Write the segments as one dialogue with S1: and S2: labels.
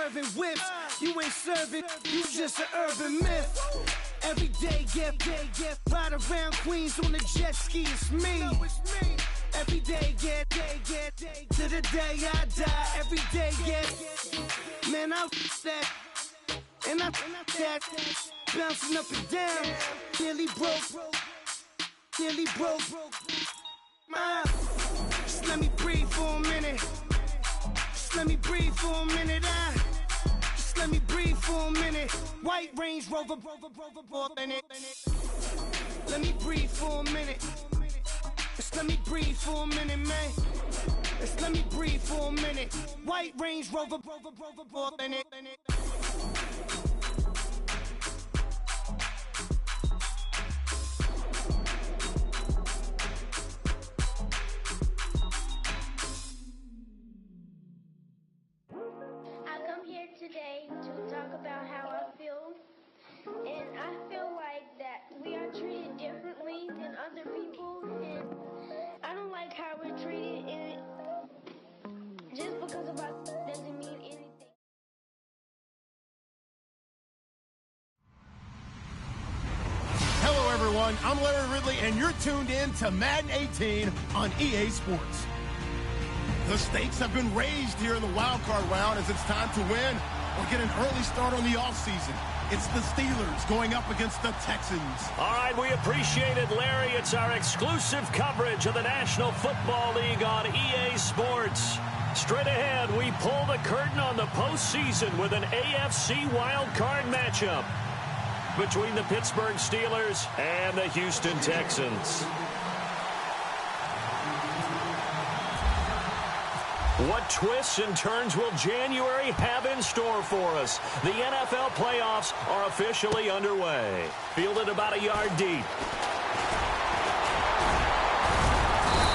S1: curving whips. You ain't serving, you just an urban myth. Every day, get ride around Queens on a jet ski, it's me. Every day, get to the day I die. Every day, man, I that, and I that, bouncing up and down, nearly broke, just let me breathe for a minute. Just let me breathe for a minute. Just let me breathe for a minute. White Range Rover, let me breathe for a minute. Just let me breathe for a minute, man. Just let me breathe for a minute. White Range Rover,
S2: today to talk about how I feel, and I feel like that we are treated differently than other people, and I don't like how we're treated, and just because of us doesn't mean anything.
S3: Hello everyone, I'm Larry Ridley and you're tuned in to Madden 18 on EA Sports. The stakes have been raised here in the wild card round as it's time to win or get an early start on the offseason. It's the Steelers going up against the Texans.
S4: All right, we appreciate it, Larry. It's our exclusive coverage of the National Football League on EA Sports. Straight ahead, we pull the curtain on the postseason with an AFC wild card matchup between the Pittsburgh Steelers and the Houston Texans. What twists and turns will January have in store for us? The NFL playoffs are officially underway. Fielded about a yard deep.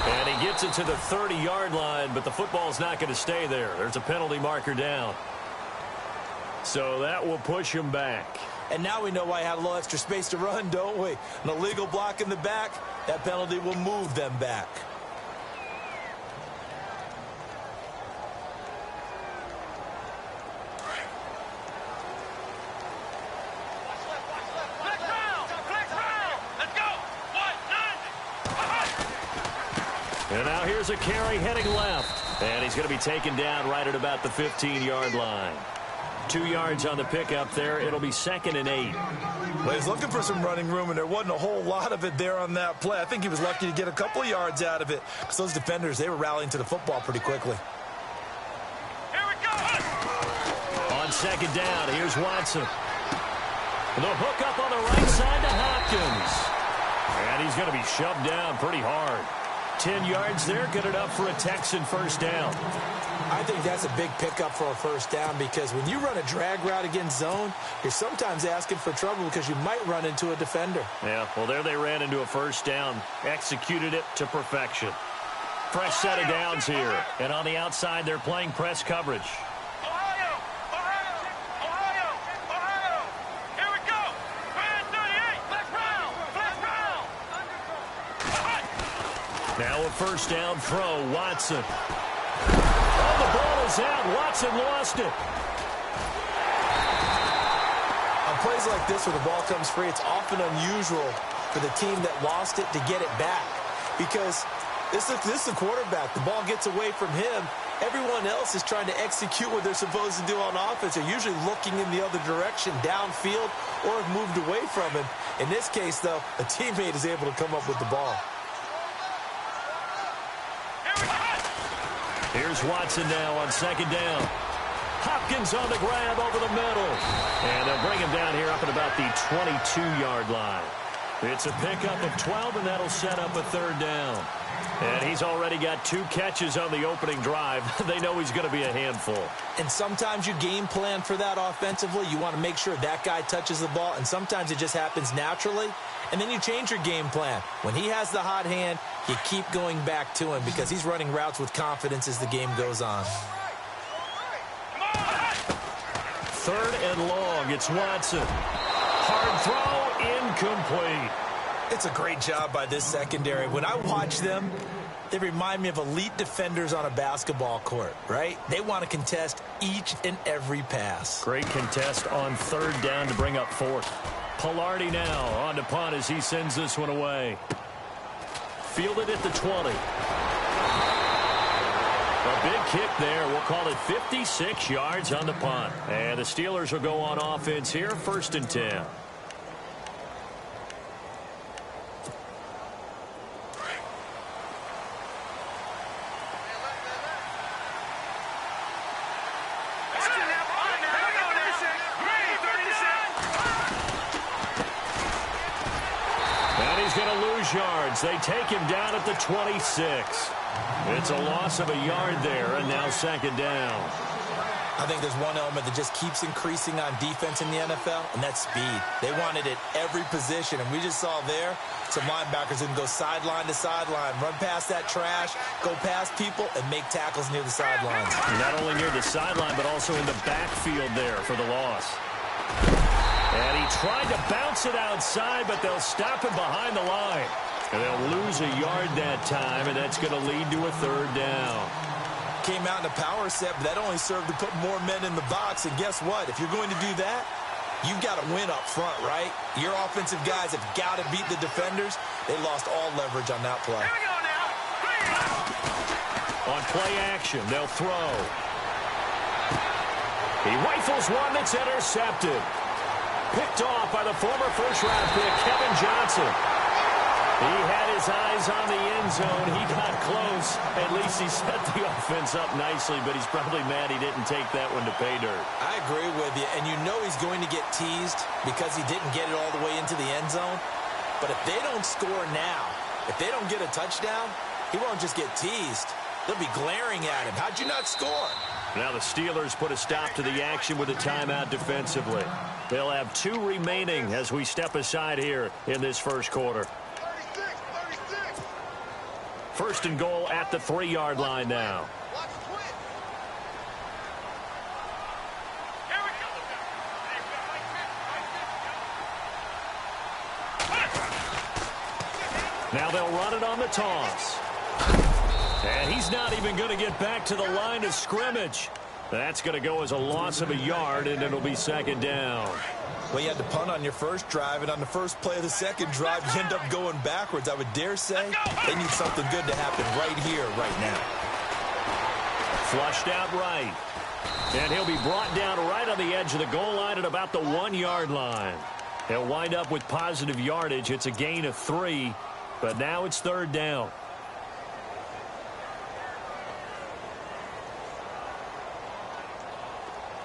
S4: And he gets it to the 30-yard line, but the football's not going to stay there. There's a penalty marker down. So that will push him back.
S5: And now we know why he had a little extra space to run, don't we? An illegal block in the back, that penalty will move them back.
S4: And now here's a carry heading left. And he's going to be taken down right at about the 15-yard line. 2 yards on the pickup there. It'll be 2nd and 8.
S5: Well, he's looking for some running room, and there wasn't a whole lot of it there on that play. I think he was lucky to get a couple of yards out of it because those defenders, they were rallying to the football pretty quickly.
S4: Here we go! On 2nd down, here's Watson. The hook up on the right side to Hopkins. And he's going to be shoved down pretty hard. 10 yards there, good enough for a Texan first down.
S5: I think that's a big pickup for a first down because when you run a drag route against zone, you're sometimes asking for trouble because you might run into a defender.
S4: Yeah, well, there they ran into a first down, executed it to perfection. Fresh set of downs here, and on the outside, they're playing press coverage. Now a first down throw, Watson. Oh, the ball is out. Watson lost it.
S5: On plays like this where the ball comes free, it's often unusual for the team that lost it to get it back because this is the quarterback. The ball gets away from him. Everyone else is trying to execute what they're supposed to do on offense. They're usually looking in the other direction, downfield, or have moved away from him. In this case, though, a teammate is able to come up with the ball.
S4: Here's Watson now on 2nd down. Hopkins on the grab over the middle. And they'll bring him down here up at about the 22-yard line. It's a pickup of 12, and that'll set up a 3rd down. And he's already got 2 catches on the opening drive. They know he's going to be a handful.
S5: And sometimes you game plan for that offensively. You want to make sure that guy touches the ball, and sometimes it just happens naturally. And then you change your game plan. When he has the hot hand, you keep going back to him because he's running routes with confidence as the game goes on.
S4: 3rd and long. It's Watson. Hard throw, incomplete.
S5: It's a great job by this secondary. When I watch them, They remind me of elite defenders on a basketball court, right? They want to contest each and every pass.
S4: Great contest on third down to bring up fourth. Pilardi now on to punt as he sends this one away. Fielded at the 20. A big kick there. We'll call it 56 yards on the punt. And the Steelers will go on offense here, 1st and 10. Yards. They take him down at the 26. It's a loss of a yard there, and now 2nd down.
S5: I think there's one element that just keeps increasing on defense in the NFL, and that's speed. They want it at every position, and we just saw there some linebackers who can go sideline to sideline, run past that trash, go past people, and make tackles near the sidelines.
S4: Not only near the sideline, but also in the backfield there for the loss. And he tried to bounce it outside, but they'll stop him behind the line. And they'll lose a yard that time, and that's going to lead to a 3rd down.
S5: Came out in a power set, but that only served to put more men in the box. And guess what? If you're going to do that, you've got to win up front, right? Your offensive guys have got to beat the defenders. They lost all leverage on that play.
S1: Here we go now.
S4: On play action, they'll throw. He rifles one that's intercepted. Picked off by the former first-round pick, Kevin Johnson. He had his eyes on the end zone. He got close. At least he set the offense up nicely, but he's probably mad he didn't take that one to pay dirt.
S5: I agree with you, and you know he's going to get teased because he didn't get it all the way into the end zone. But if they don't score now, if they don't get a touchdown, he won't just get teased. They'll be glaring at him. How'd you not score?
S4: Now the Steelers put a stop to the action with a timeout defensively. They'll have 2 remaining as we step aside here in this first quarter. 1st and goal at the 3-yard line now. Now they'll run it on the toss. And he's not even going to get back to the line of scrimmage. That's going to go as a loss of a yard, and it'll be 2nd down.
S5: Well, you had to punt on your first drive, and on the first play of the second drive, you end up going backwards. I would dare say they need something good to happen right here, right now.
S4: Flushed out right. And he'll be brought down right on the edge of the goal line at about the 1-yard line. He'll wind up with positive yardage. It's a gain of 3, but now it's 3rd down.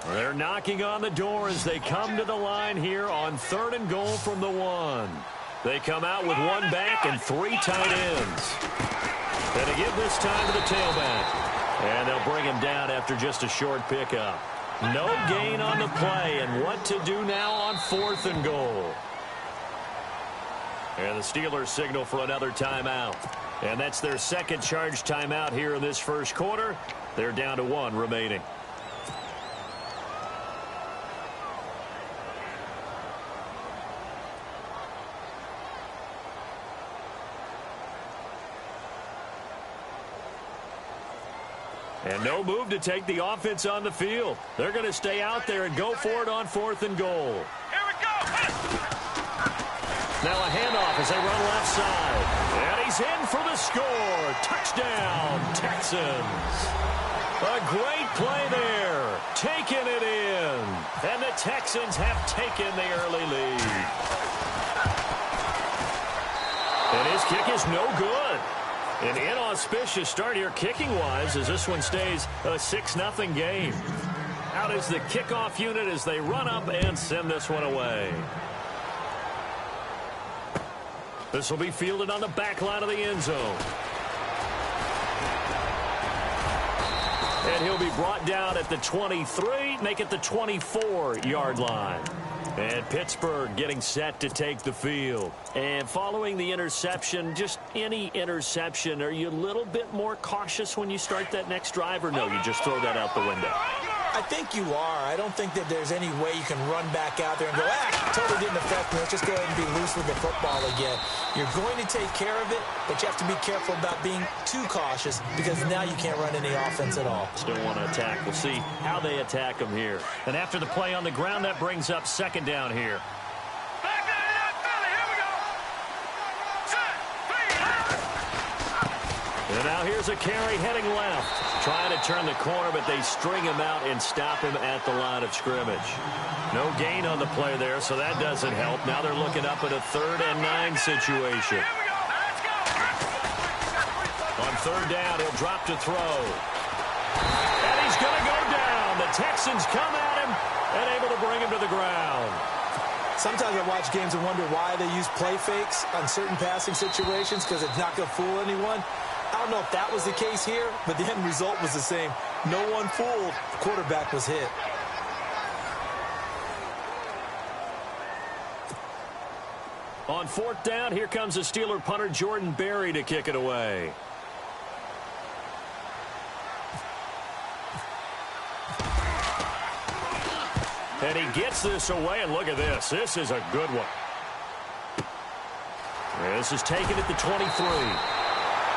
S4: They're knocking on the door as they come to the line here on 3rd and goal from the 1. They come out with 1 back and 3 tight ends. And to give this time to the tailback. And they'll bring him down after just a short pickup. No gain on the play, and what to do now on 4th and goal. And the Steelers signal for another timeout. And that's their 2nd charge timeout here in this first quarter. They're down to 1 remaining. And no move to take the offense on the field. They're going to stay out there and go for it on 4th and goal.
S1: Here we go.
S4: Now a handoff as they run left side. And he's in for the score. Touchdown, Texans. A great play there. Taking it in. And the Texans have taken the early lead. And his kick is no good. An inauspicious start here kicking-wise as this one stays a 6-0 game. Out is the kickoff unit as they run up and send this one away. This will be fielded on the back line of the end zone. And he'll be brought down at the 23, make it the 24-yard line. And Pittsburgh getting set to take the field. And following the interception, just any interception, are you a little bit more cautious when you start that next drive, or no, you just throw that out the window?
S5: I think you are. I don't think that there's any way you can run back out there and go, totally didn't affect me. Let's just go ahead and be loose with the football again. You're going to take care of it, but you have to be careful about being too cautious because now you can't run any offense at all.
S4: Still want to attack. We'll see how they attack them here. And after the play on the ground, that brings up second down here. And now here's a carry heading left. Trying to turn the corner, but they string him out and stop him at the line of scrimmage. No gain on the play there, so that doesn't help. Now they're looking up at a 3rd and 9 situation. On 3rd down, he'll drop to throw. And he's going to go down. The Texans come at him and able to bring him to the ground.
S5: Sometimes I watch games and wonder why they use play fakes on certain passing situations because it's not going to fool anyone. I don't know if that was the case here, but the end result was the same. No one fooled. The quarterback was hit.
S4: On 4th down, here comes the Steeler punter Jordan Berry to kick it away. And he gets this away, and look at this. This is a good one. This is taken at the 23.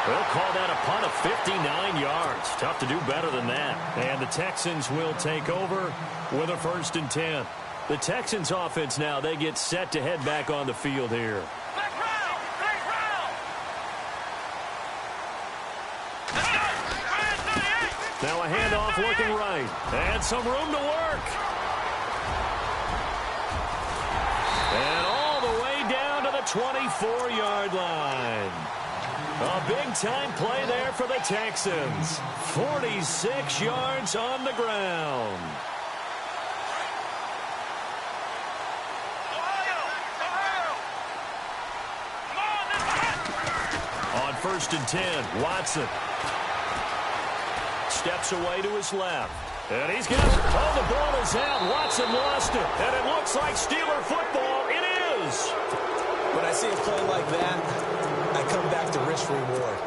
S4: They'll call that a punt of 59 yards. Tough to do better than that. And the Texans will take over with a 1st and 10. The Texans offense now, they get set to head back on the field here. Now a handoff looking right. And some room to work. And all the way down to the 24-yard line. A big-time play there for the Texans. 46 yards on the ground. On 1st and 10, Watson steps away to his left. And he's got it. Oh, the ball is out. Watson lost it. And it looks like Steeler football. It is.
S5: When I see a play like that, I come back to risk-reward.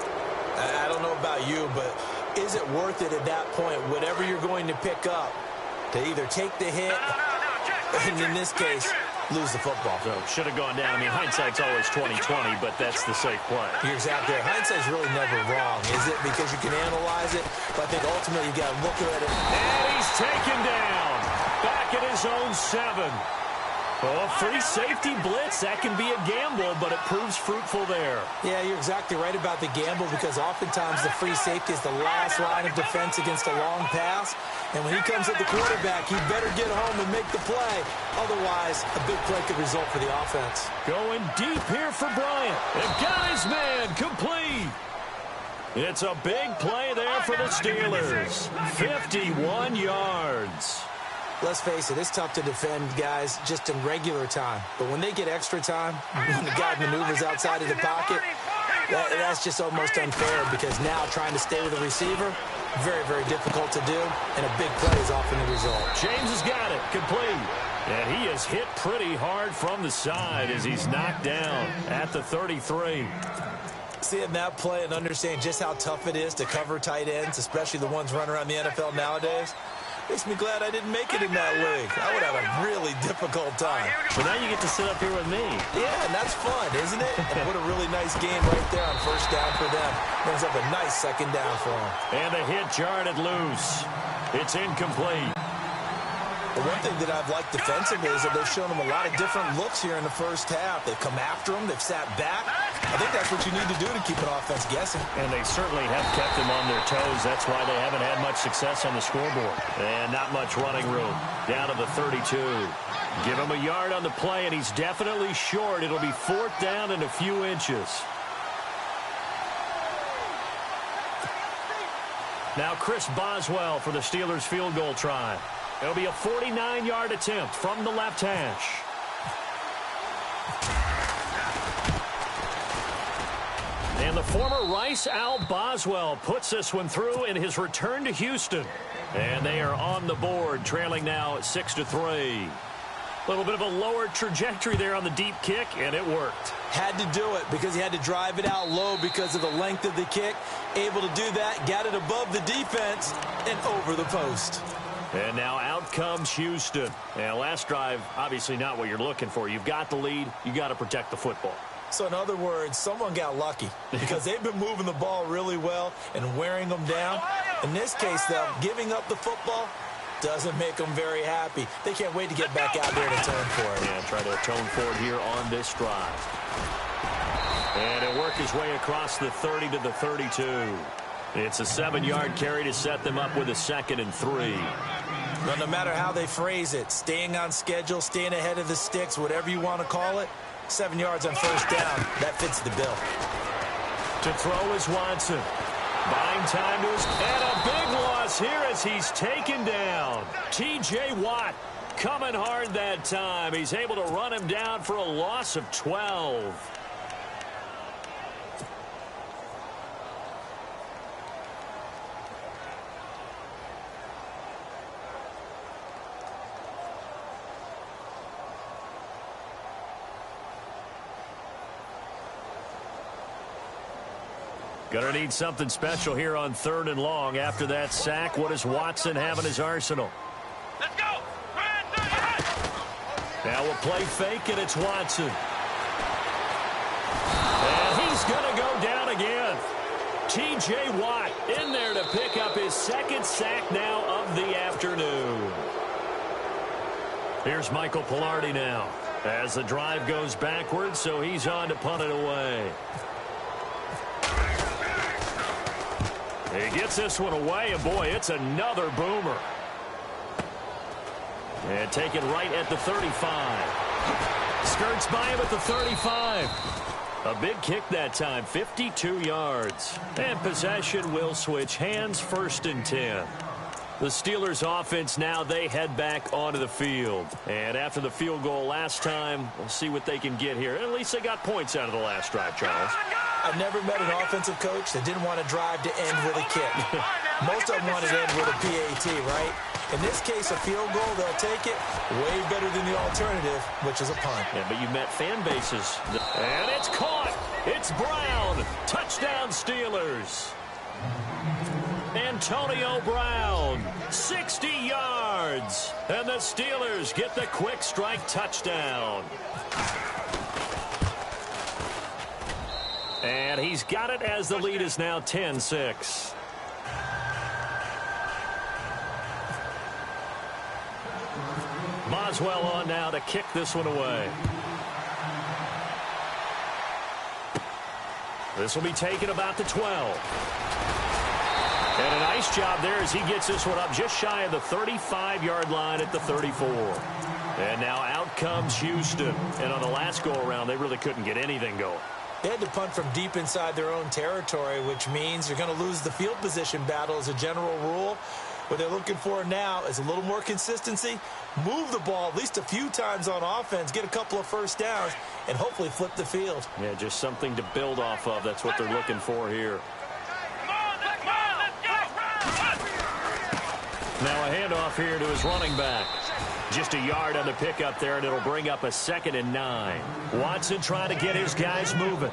S5: I don't know about you, but is it worth it at that point, whatever you're going to pick up, to either take the hit, and in this case, lose the football?
S4: So should have gone down. I mean, hindsight's always 20/20, but that's the safe play.
S5: You're exactly right. Hindsight's really never wrong, is it? Because you can analyze it, but I think ultimately you got to look at it.
S4: And he's taken down. Back at his own 7. Oh, free safety blitz, that can be a gamble, but it proves fruitful there.
S5: Yeah, you're exactly right about the gamble because oftentimes the free safety is the last line of defense against a long pass. And when he comes at the quarterback, he better get home and make the play. Otherwise, a big play could result for the offense.
S4: Going deep here for Bryant. And got his man complete. It's a big play there for the Steelers. 51 yards.
S5: Let's face it, it's tough to defend guys just in regular time. But when they get extra time, when the guy maneuvers outside of the pocket, that's just almost unfair because now trying to stay with the receiver, very, very difficult to do, and a big play is often the result.
S4: James has got it, complete. And he is hit pretty hard from the side as he's knocked down at the 33.
S5: Seeing that play and understand just how tough it is to cover tight ends, especially the ones running around the NFL nowadays, makes me glad I didn't make it in that league. I would have a really difficult time.
S4: But now you get to sit up here with me.
S5: Yeah, and that's fun, isn't it? And what a really nice game right there on 1st down for them. Brings up a nice 2nd down for them.
S4: And the hit jarred it loose. It's incomplete.
S5: The one thing that I've liked defensively is that they've shown them a lot of different looks here in the 1st half. They've come after them. They've sat back. I think that's what you need to do to keep an offense guessing.
S4: And they certainly have kept them on their toes. That's why they haven't had much success on the scoreboard. And not much running room. Down to the 32. Give him a yard on the play, and he's definitely short. It'll be 4th down and a few inches. Now Chris Boswell for the Steelers field goal try. It'll be a 49-yard attempt from the left hash. And the former Rice Al Boswell puts this one through in his return to Houston. And they are on the board, trailing now at 6-3. A little bit of a lower trajectory there on the deep kick, and it worked.
S5: Had to do it because he had to drive it out low because of the length of the kick. Able to do that, got it above the defense, and over the post.
S4: And now out comes Houston. And last drive, obviously not what you're looking for. You've got the lead. You got to protect the football.
S5: So in other words, someone got lucky because they've been moving the ball really well and wearing them down. In this case, though, giving up the football doesn't make them very happy. They can't wait to get back out there and atone for it.
S4: Yeah, try to atone for it here on this drive. And he'll work his way across the 30 to the 32. It's a 7-yard carry to set them up with a 2nd and 3.
S5: Well, no matter how they phrase it, staying on schedule, staying ahead of the sticks, whatever you want to call it, 7 yards on first down, that fits the bill.
S4: To throw is Watson. Buying time to his... And a big loss here as he's taken down. T.J. Watt coming hard that time. He's able to run him down for a loss of 12. Gonna need something special here on 3rd and long. After that sack, what does Watson have in his arsenal?
S6: Let's go!
S4: Now we'll play fake, and it's Watson. And he's gonna go down again. T.J. Watt in there to pick up his 2nd sack now of the afternoon. Here's Michael Pilardi now as the drive goes backwards, so he's on to punt it away. He gets this one away, and boy, it's another boomer. And taken right at the 35. Skirts by him at the 35. A big kick that time, 52 yards. And possession will switch hands, 1st and 10. The Steelers offense now, they head back onto the field. And after the field goal last time, we'll see what they can get here. At least they got points out of the last drive, Charles.
S5: I've never met an offensive coach that didn't want to drive to end with a kick. Most of them wanted to end with a PAT, right? In this case, a field goal, they'll take it. Way better than the alternative, which is a punt.
S4: Yeah, but you met fan bases. And it's caught. It's Brown. Touchdown, Steelers. Antonio Brown, 60 yards. And the Steelers get the quick strike touchdown. And he's got it as the lead is now 10-6. Boswell on now to kick this one away. This will be taken about the 12. And a nice job there as he gets this one up just shy of the 35-yard line at the 34. And now out comes Houston. And on the last go-around, they really couldn't get anything going.
S5: They had to punt from deep inside their own territory, which means you're going to lose the field position battle as a general rule. What they're looking for now is a little more consistency, move the ball at least a few times on offense, get a couple of first downs, and hopefully flip the field.
S4: Yeah, just something to build off of. That's what they're looking for here. Now a handoff here to his running back. Just a yard on the pickup there, and it'll bring up a 2nd and 9. Watson trying to get his guys moving.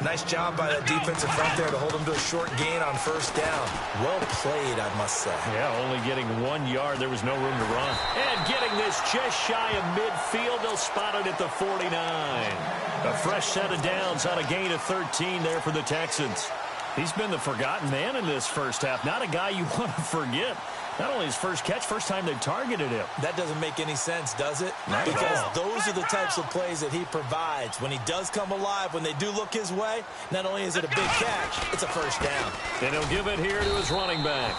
S5: Nice job by that defensive front there to hold him to a short gain on first down. Well played, I must say.
S4: Yeah, only getting 1 yard. There was no room to run. And getting this just shy of midfield. They'll spot it at the 49. A fresh set of downs on a gain of 13 there for the Texans. He's been the forgotten man in this first half. Not a guy you want to forget. Not only his first catch, first time they've targeted him.
S5: That doesn't make any sense, does it?
S4: Not
S5: because those are the types of plays that he provides. When he does come alive, when they do look his way, not only is it a big catch, it's a first down.
S4: And he'll give it here to his running back.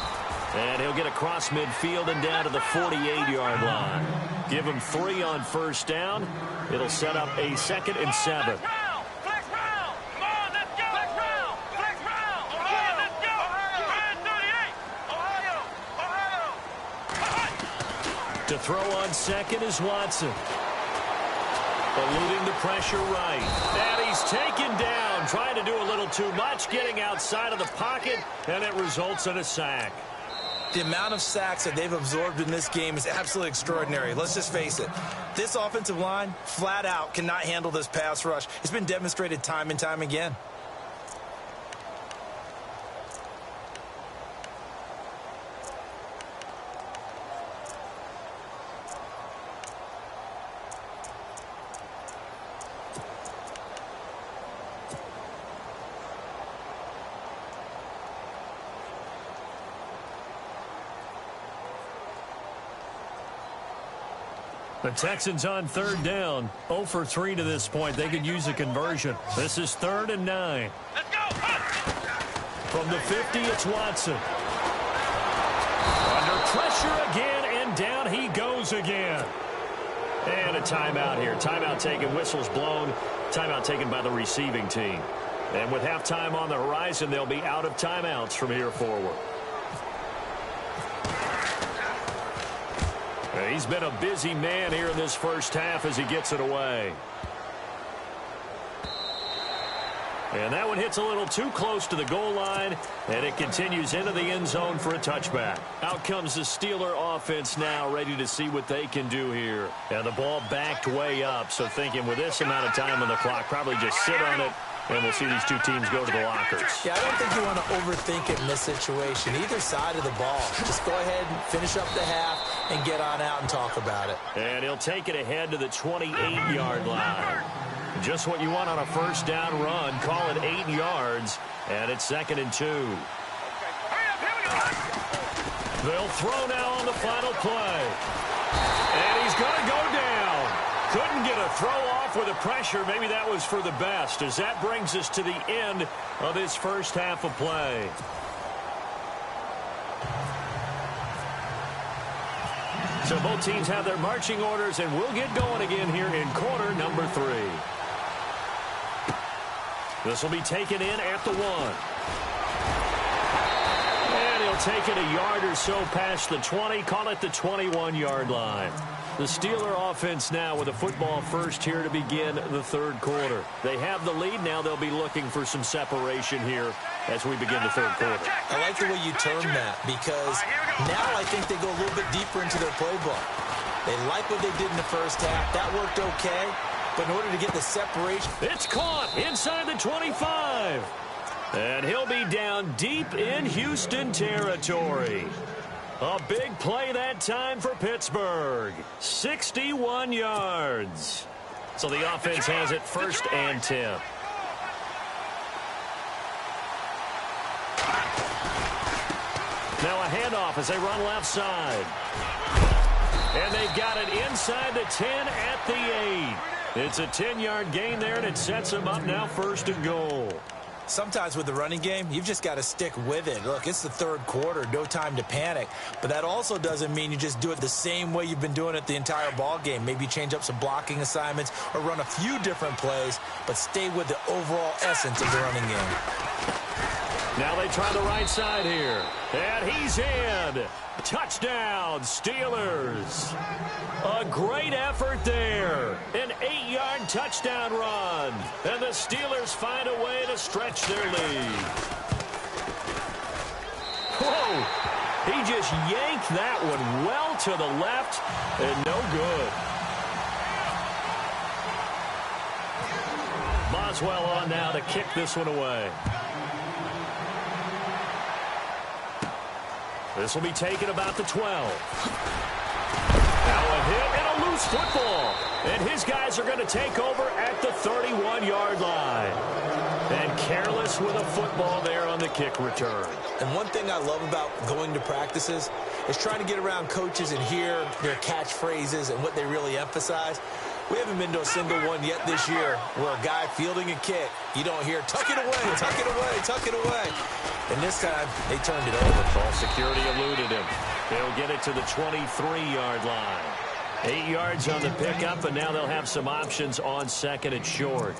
S4: And he'll get across midfield and down to the 48-yard line. Give him 3 on first down. It'll set up a 2nd and 7. To throw on 2nd is Watson. Eluding the pressure right. And he's taken down, trying to do a little too much, getting outside of the pocket, and it results in a sack.
S5: The amount of sacks that they've absorbed in this game is absolutely extraordinary. Let's just face it. This offensive line, flat out, cannot handle this pass rush. It's been demonstrated time and time again.
S4: The Texans on third down. 0 for 3 to this point. They could use a conversion. This is 3rd and 9.
S6: Let's go.
S4: From the 50, it's Watson. Under pressure again, and down he goes again. And a timeout here. Timeout taken, whistles blown. Timeout taken by the receiving team. And with halftime on the horizon, they'll be out of timeouts from here forward. He's been a busy man here in this first half as he gets it away. And that one hits a little too close to the goal line, and it continues into the end zone for a touchback. Out comes the Steeler offense now, ready to see what they can do here. And the ball backed way up, so thinking with this amount of time on the clock, probably just sit on it, and we'll see these two teams go to the lockers.
S5: Yeah, I don't think you want to overthink it in this situation. Either side of the ball. Just go ahead and finish up the half and get on out and talk about it.
S4: And he'll take it ahead to the 28-yard line. Just what you want on a first down run. Call it 8 yards, and it's 2nd and 2.
S6: Hurry up, here we go.
S4: They'll throw now on the final play. And he's going to go down. Couldn't get a throw off with the pressure. Maybe that was for the best, as that brings us to the end of this first half of play. So both teams have their marching orders, and we'll get going again here in quarter number 3. This will be taken in at the 1. And he'll take it a yard or so past the 20, call it the 21-yard line. The Steeler offense now with a football first here to begin the third quarter. They have the lead. Now they'll be looking for some separation here as we begin the third quarter.
S5: I like the way you term that, because now I think they go a little bit deeper into their playbook. They like what they did in the first half. That worked okay, but in order to get the separation...
S4: It's caught inside the 25. And he'll be down deep in Houston territory. A big play that time for Pittsburgh. 61 yards. So the offense has it 1st and 10. Now a handoff as they run left side. And they've got it inside the 10 at the 8. It's a 10-yard gain there, and it sets them up now 1st and goal.
S5: Sometimes with the running game, you've just got to stick with it. Look, it's the third quarter, no time to panic. But that also doesn't mean you just do it the same way you've been doing it the entire ball game. Maybe change up some blocking assignments or run a few different plays, but stay with the overall essence of the running game.
S4: Now they try the right side here. And he's in. Touchdown, Steelers. A great effort there. An 8-yard touchdown run. And the Steelers find a way to stretch their lead. Whoa. He just yanked that one well to the left and no good. Boswell on now to kick this one away. This will be taken about the 12. Now a hit and a loose football. And his guys are going to take over at the 31-yard line. And careless with a football there on the kick return.
S5: And one thing I love about going to practices is trying to get around coaches and hear their catchphrases and what they really emphasize. We haven't been to a single one yet this year where a guy fielding a kick, you don't hear, tuck it away, tuck it away, tuck it away. And this time, they turned it over.
S4: Ball security eluded him. They'll get it to the 23-yard line. 8 yards on the pickup, and now they'll have some options on 2nd and short.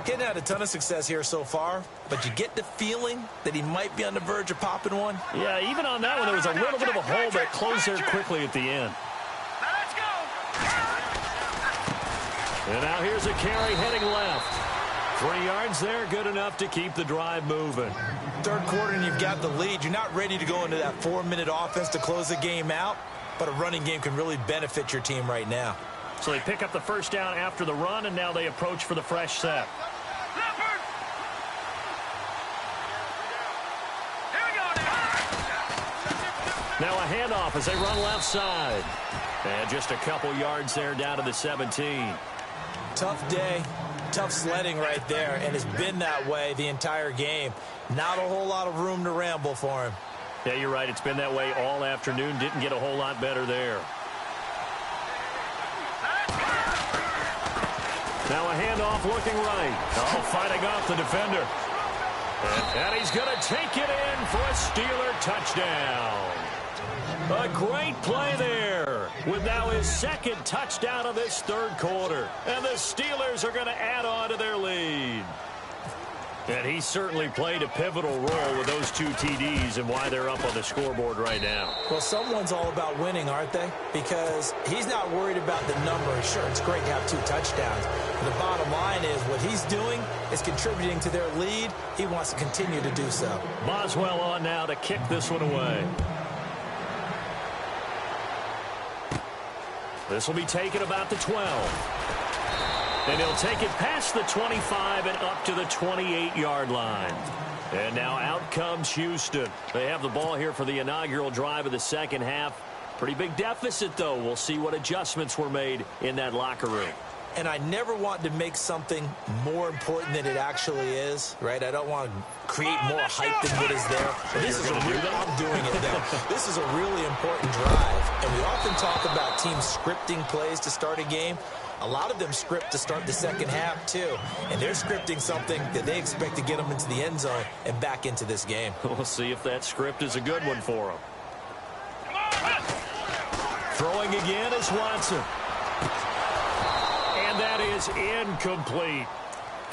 S5: Getting had a ton of success here so far, but you get the feeling that he might be on the verge of popping one.
S4: Yeah, even on that one, there was a little bit of a hole, but it closed there quickly at the end.
S6: Now let's go.
S4: And now here's a carry heading left. 3 yards there, good enough to keep the drive moving.
S5: Third quarter and you've got the lead. You're not ready to go into that 4-minute offense to close the game out, but a running game can really benefit your team right now.
S4: So they pick up the first down after the run, and now they approach for the fresh set.
S6: Leopard. Here we go now.
S4: Now a handoff as they run left side. And just a couple yards there down to the 17.
S5: Tough day, tough sledding right there, and it's been that way the entire game. Not a whole lot of room to ramble for him.
S4: Yeah, you're right. It's been that way all afternoon. Didn't get a whole lot better there. Now a handoff looking right. Oh, fighting off the defender. And he's going to take it in for a Steeler touchdown. A great play there with now his second touchdown of this third quarter. And the Steelers are going to add on to their lead. And he certainly played a pivotal role with those 2 TDs and why they're up on the scoreboard right now.
S5: Well, someone's all about winning, aren't they? Because he's not worried about the number. Sure, it's great to have 2 touchdowns. But the bottom line is what he's doing is contributing to their lead. He wants to continue to do so.
S4: Boswell on now to kick this one away. This will be taken about the 12. And he'll take it past the 25 and up to the 28-yard line. And now out comes Houston. They have the ball here for the inaugural drive of the second half. Pretty big deficit, though. We'll see what adjustments were made in that locker room.
S5: And I never want to make something more important than it actually is, right? I don't want to create more hype than what is there. But this is I'm doing it now. This is a really important drive. And we often talk about teams scripting plays to start a game. A lot of them script to start the second half, too. And they're scripting something that they expect to get them into the end zone and back into this game.
S4: We'll see if that script is a good one for them. Throwing again is Watson. And that is incomplete.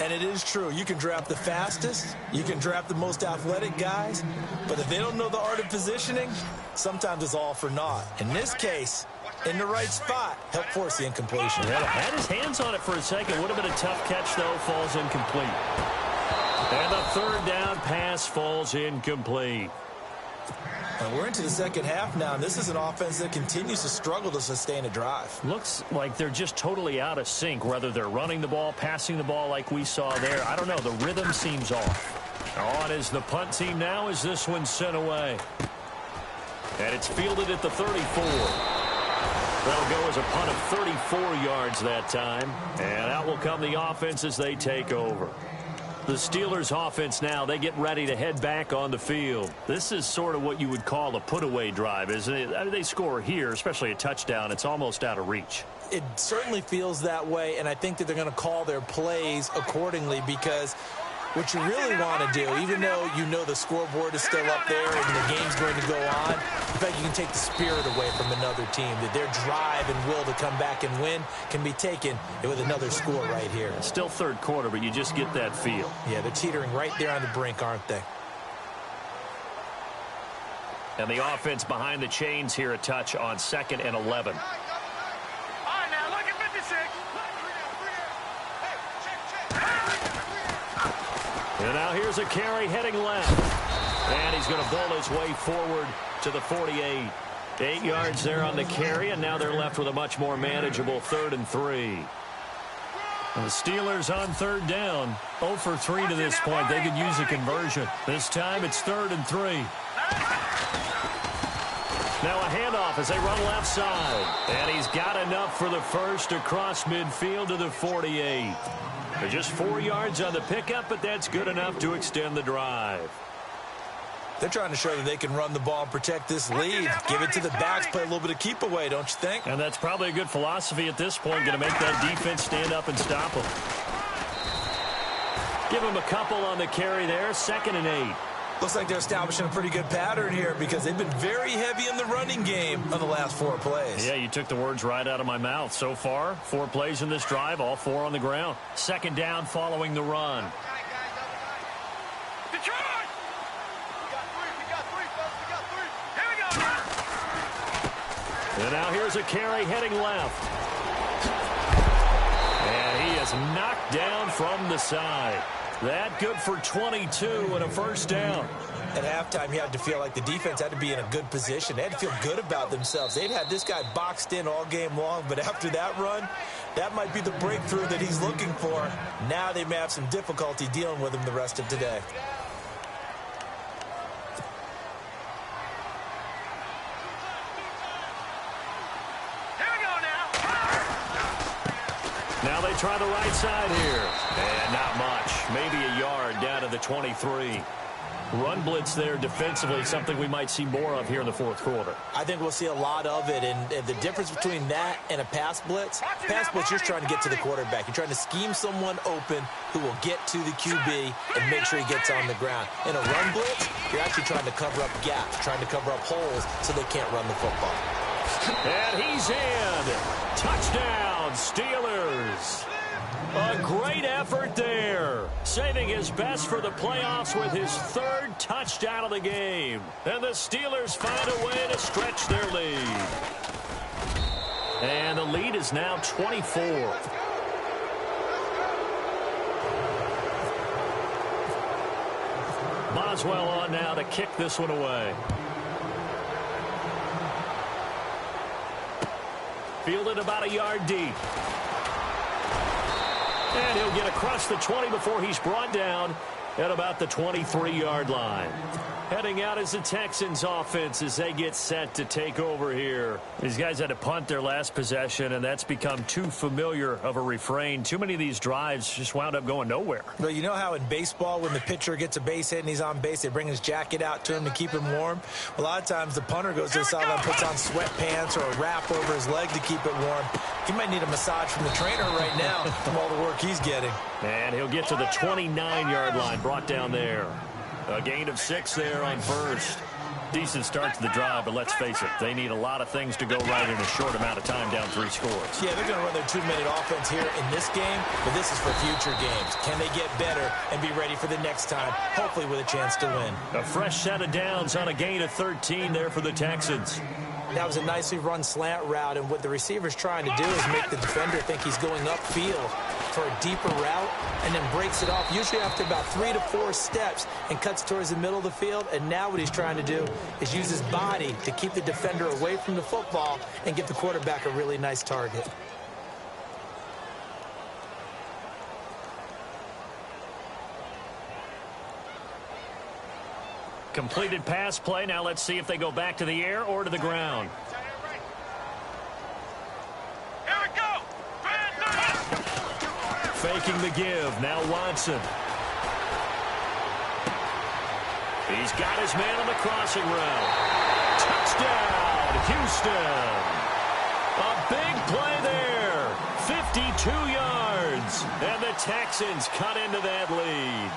S5: And it is true. You can draft the fastest. You can draft the most athletic guys. But if they don't know the art of positioning, sometimes it's all for naught. In this case, in the right spot, helped force the incompletion.
S4: Yeah, had his hands on it for a second. Would have been a tough catch, though. Falls incomplete. And the third down pass falls incomplete.
S5: And we're into the second half now, and this is an offense that continues to struggle to sustain a drive.
S4: Looks like they're just totally out of sync, whether they're running the ball, passing the ball like we saw there. I don't know. The rhythm seems off. On is the punt team now as this one's sent away. And it's fielded at the 34. That'll go as a punt of 34 yards that time. And out will come the offense as they take over. The Steelers offense now, they get ready to head back on the field. This is sort of what you would call a put-away drive, isn't it? I mean, they score here, especially a touchdown. It's almost out of reach.
S5: It certainly feels that way, and I think that they're going to call their plays accordingly because what you really want to do, even though you know the scoreboard is still up there and the game's going to go on, in fact, you can take the spirit away from another team, that their drive and will to come back and win can be taken with another score right here.
S4: It's still third quarter, but you just get that feel.
S5: Yeah, they're teetering right there on the brink, aren't they?
S4: And the offense behind the chains here a touch on 2nd and 11. And now here's a carry heading left. And he's going to bowl his way forward to the 48. 8 yards there on the carry, and now they're left with a much more manageable 3rd and 3. And the Steelers on 3rd down. 0 for 3 to this point. They could use a conversion. This time it's 3rd and 3. Now a handoff as they run left side. And he's got enough for the first across midfield to the 48. They're just 4 yards on the pickup, but that's good enough to extend the drive.
S5: They're trying to show that they can run the ball and protect this lead. Give it to the backs, play a little bit of keep away, don't you think?
S4: And that's probably a good philosophy at this point, going to make that defense stand up and stop them. Give them a couple on the carry there, 2nd and 8.
S5: Looks like they're establishing a pretty good pattern here because they've been very heavy in the running game on the last 4 plays.
S4: Yeah, you took the words right out of my mouth. So far, 4 plays in this drive, all 4 on the ground. 2nd down following the run.
S6: Detroit! We got 3, folks. We got 3. Here we go.
S4: And now here's a carry heading left. And he is knocked down from the side. That good for 22 and a first down.
S5: At halftime, you had to feel like the defense had to be in a good position. They had to feel good about themselves. They'd had this guy boxed in all game long, but after that run, that might be the breakthrough that he's looking for. Now they may have some difficulty dealing with him the rest of today.
S4: Now they try the right side here. And not much. Maybe a yard down to the 23. Run blitz there defensively, something we might see more of here in the fourth quarter.
S5: I think we'll see a lot of it, and the difference between that and a pass blitz, you're trying to get to the quarterback. You're trying to scheme someone open who will get to the QB and make sure he gets on the ground. In a run blitz, you're actually trying to cover up gaps, trying to cover up holes so they can't run the football.
S4: And he's in. Touchdown, Steelers. A great effort there. Saving his best for the playoffs with his third touchdown of the game. And the Steelers find a way to stretch their lead. And the lead is now 24. Boswell on now to kick this one away. Fielded about a yard deep. And he'll get across the 20 before he's brought down at about the 23-yard line. Heading out is the Texans offense as they get set to take over here. These guys had to punt their last possession, and that's become too familiar of a refrain. Too many of these drives just wound up going nowhere.
S5: Well, you know how in baseball when the pitcher gets a base hit and he's on base, they bring his jacket out to him to keep him warm? A lot of times the punter goes to the sideline, puts on sweatpants or a wrap over his leg to keep it warm. He might need a massage from the trainer right now from all the work he's getting.
S4: And he'll get to the 29-yard line, brought down there. A gain of 6 there on first. Decent start to the drive, but let's face it, they need a lot of things to go right in a short amount of time, down 3 scores.
S5: Yeah, they're going to run their 2-minute offense here in this game, but this is for future games. Can they get better and be ready for the next time, hopefully with a chance to win?
S4: A fresh set of downs on a gain of 13 there for the Texans.
S5: That was a nicely run slant route, and what the receiver's trying to do is make the defender think he's going upfield for a deeper route and then breaks it off, usually after about 3 to 4 steps, and cuts towards the middle of the field. And now what he's trying to do is use his body to keep the defender away from the football and get the quarterback a really nice target.
S4: Completed pass play. Now let's see if they go back to the air or to the ground.
S6: Here we go.
S4: Faking the give. Now Watson. He's got his man on the crossing route. Touchdown, Houston. A big play there. 52 yards. And the Texans cut into that lead.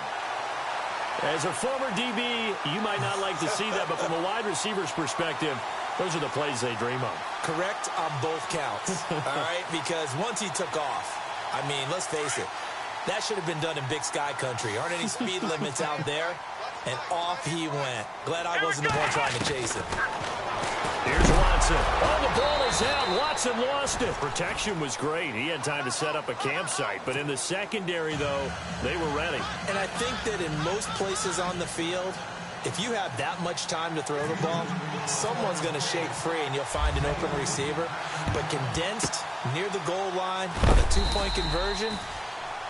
S4: As a former DB, you might not like to see that, but from a wide receiver's perspective, those are the plays they dream of.
S5: Correct on both counts, all right? Because once he took off, I mean, let's face it, that should have been done in Big Sky country. Aren't any speed limits out there? And off he went. Glad I wasn't the one trying to chase him.
S4: Here's Watson. Oh, the ball is out. Watson lost it. Protection was great. He had time to set up a campsite. But in the secondary, though, they were ready.
S5: And I think that in most places on the field, if you have that much time to throw the ball, someone's going to shake free and you'll find an open receiver. But condensed near the goal line on a 2-point conversion,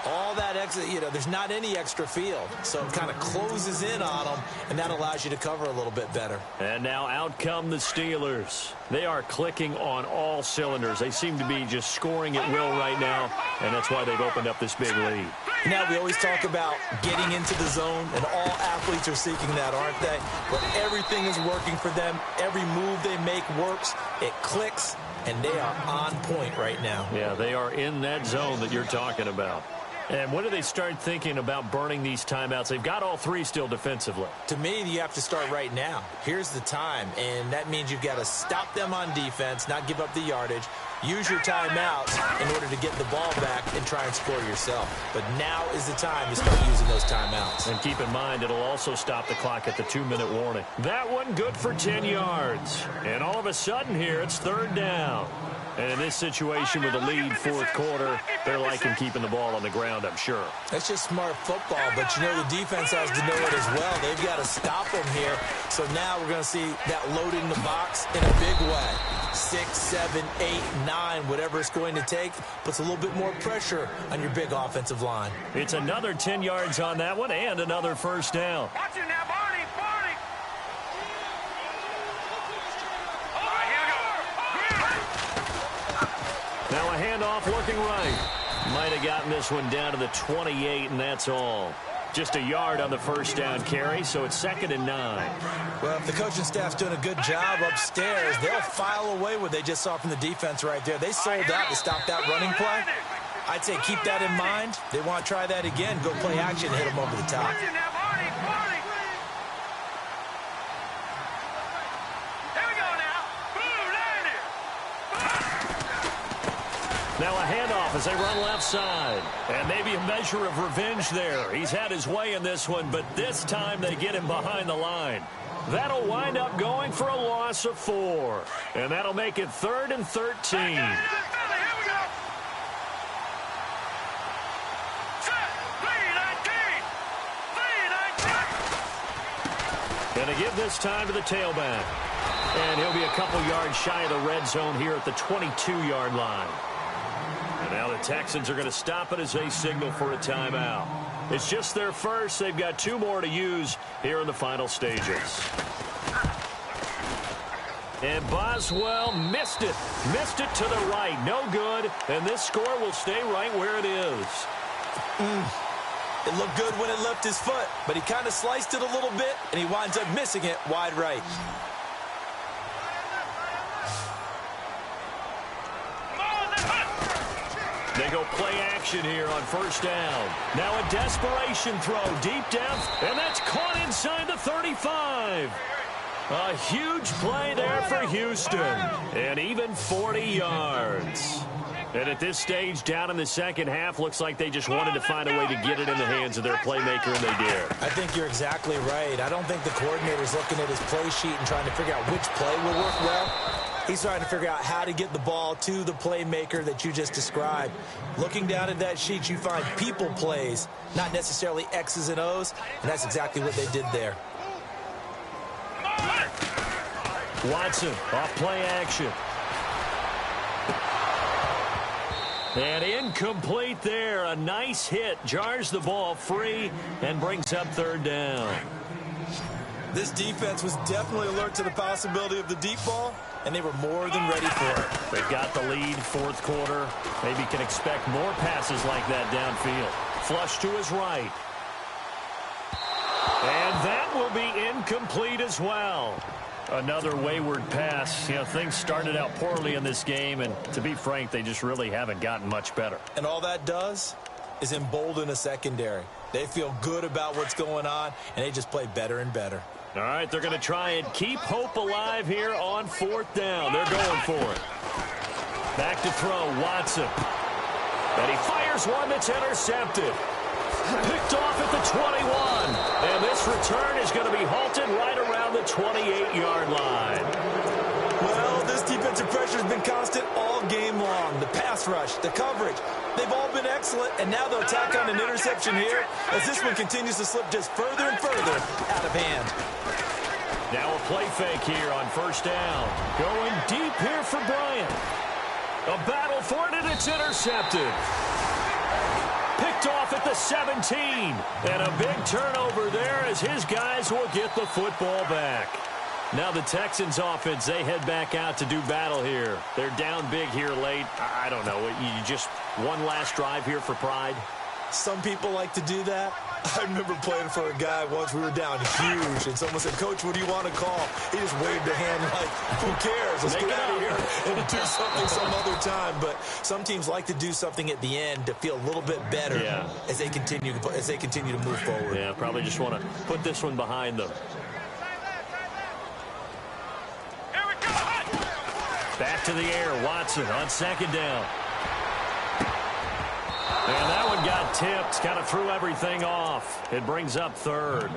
S5: all that extra, there's not any extra field. So it kind of closes in on them, and that allows you to cover a little bit better.
S4: And now out come the Steelers. They are clicking on all cylinders. They seem to be just scoring at will right now, and that's why they've opened up this big lead.
S5: Now, we always talk about getting into the zone, and all athletes are seeking that, aren't they? But everything is working for them. Every move they make works. It clicks, and they are on point right now.
S4: Yeah, they are in that zone that you're talking about. And when do they start thinking about burning these timeouts? They've got all 3 still defensively.
S5: To me, you have to start right now. Here's the time, and that means you've got to stop them on defense, not give up the yardage, use your timeouts in order to get the ball back and try and score yourself. But now is the time to start using those timeouts.
S4: And keep in mind, it'll also stop the clock at the 2-minute warning. That one good for 10 yards. And all of a sudden here, it's 3rd down. And in this situation with a lead 4th quarter, they're liking keeping the ball on the ground, I'm sure.
S5: That's just smart football, but the defense has to know it as well. They've got to stop them here. So now we're going to see that loading the box in a big way. 6, 7, 8, 9, whatever it's going to take, puts a little bit more pressure on your big offensive line.
S4: It's another 10 yards on that one and another 1st down.
S6: Watch it now, Barney, Barney. All right, here we go.
S4: Now a handoff looking right. Might have gotten this one down to the 28, and that's all. Just a yard on the first down carry, so it's 2nd and 9.
S5: Well, if the coaching staff's doing a good job upstairs, they'll file away what they just saw from the defense right there. They sold out to stop that running play. I'd say keep that in mind. They want to try that again. Go play action and hit them over the top.
S4: Now a handoff as they run left side. And maybe a measure of revenge there. He's had his way in this one, but this time they get him behind the line. That'll wind up going for a loss of 4. And that'll make it 3rd and 13. Going to give this time to the tailback. And he'll be a couple yards shy of the red zone here at the 22-yard line. And now the Texans are going to stop it as they signal for a timeout. It's just their first. They've got 2 more to use here in the final stages. And Boswell missed it. Missed it to the right. No good. And this score will stay right where it is.
S5: It looked good when it left his foot, but he kind of sliced it a little bit, and he winds up missing it wide right.
S4: They go play action here on first down. Now a desperation throw deep depth, and that's caught inside the 35. A huge play there for Houston, and even 40 yards. And at this stage, down in the second half, looks like they just wanted to find a way to get it in the hands of their playmaker, and they did.
S5: I think you're exactly right. I don't think the coordinator's looking at his play sheet and trying to figure out which play will work well. He's trying to figure out how to get the ball to the playmaker that you just described. Looking down at that sheet, you find people plays, not necessarily X's and O's, and that's exactly what they did there.
S4: Watson off play action. And incomplete there. A nice hit. Jars the ball free and brings up 3rd down.
S5: This defense was definitely alert to the possibility of the deep ball, and they were more than ready for it.
S4: They've got the lead, 4th quarter. Maybe can expect more passes like that downfield. Flush to his right. And that will be incomplete as well. Another wayward pass. You know, things started out poorly in this game, and to be frank, they just really haven't gotten much better.
S5: And all that does is embolden a secondary. They feel good about what's going on, and they just play better and better.
S4: All right, they're going to try and keep hope alive here on 4th down. They're going for it. Back to throw, Watson. And he fires one that's intercepted. Picked off at the 21. And this return is going to be halted right around the 28-yard line.
S5: Well, this defensive pressure has been constant all game long. The pass rush, the coverage, they've all been excellent, and now they'll tack on an interception here as this one continues to slip just further and further out of hand.
S4: Now a play fake here on first down. Going deep here for Bryant. A battle for it, and it's intercepted. Picked off at the 17. And a big turnover there as his guys will get the football back. Now the Texans offense, they head back out to do battle here. They're down big here late. I don't know. You just one last drive here for pride?
S5: Some people like to do that. I remember playing for a guy once. We were down huge, and someone said, "Coach, what do you want to call?" He just waved a hand like, "Who cares? Let's get out of here and do something some other time." But some teams like to do something at the end to feel a little bit better as they continue to move forward.
S4: Yeah, probably just want to put this one behind them. Back to the air, Watson on 2nd down. And that one got tipped, kind of threw everything off. It brings up 3rd.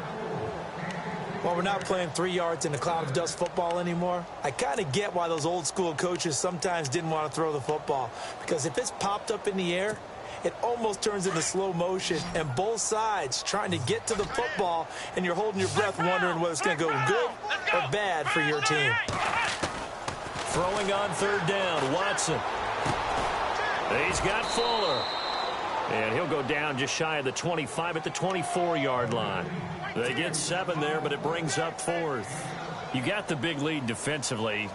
S5: Well, we're not playing 3 yards in a cloud of dust football anymore. I kind of get why those old school coaches sometimes didn't want to throw the football. Because if it's popped up in the air, it almost turns into slow motion, and both sides trying to get to the football, and you're holding your breath wondering whether it's going to go good or bad for your team.
S4: Throwing on 3rd down, Watson. He's got Fuller. And he'll go down just shy of the 25 at the 24-yard line. They get 7 there, but it brings up 4th. You got the big lead defensively.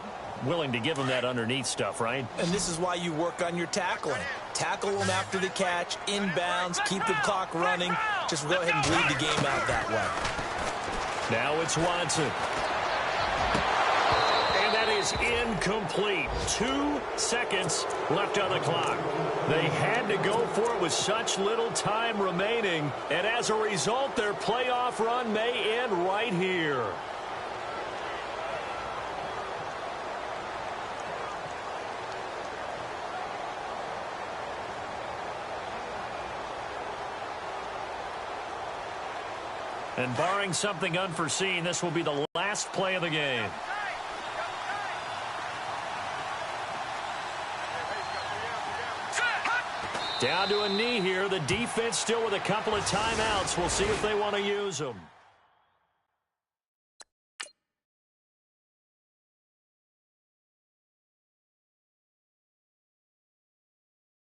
S4: Willing to give them that underneath stuff, right?
S5: And this is why you work on your tackling. Tackle them after the catch, inbounds, keep the clock running. just go ahead and bleed the game out that way.
S4: Now it's Watson. And that is incomplete. 2 seconds left on the clock. They had to go for it with such little time remaining. And as a result, their playoff run may end right here. And barring something unforeseen, this will be the last play of the game. Down to a knee here. The defense still with a couple of timeouts. We'll see if they want to use them.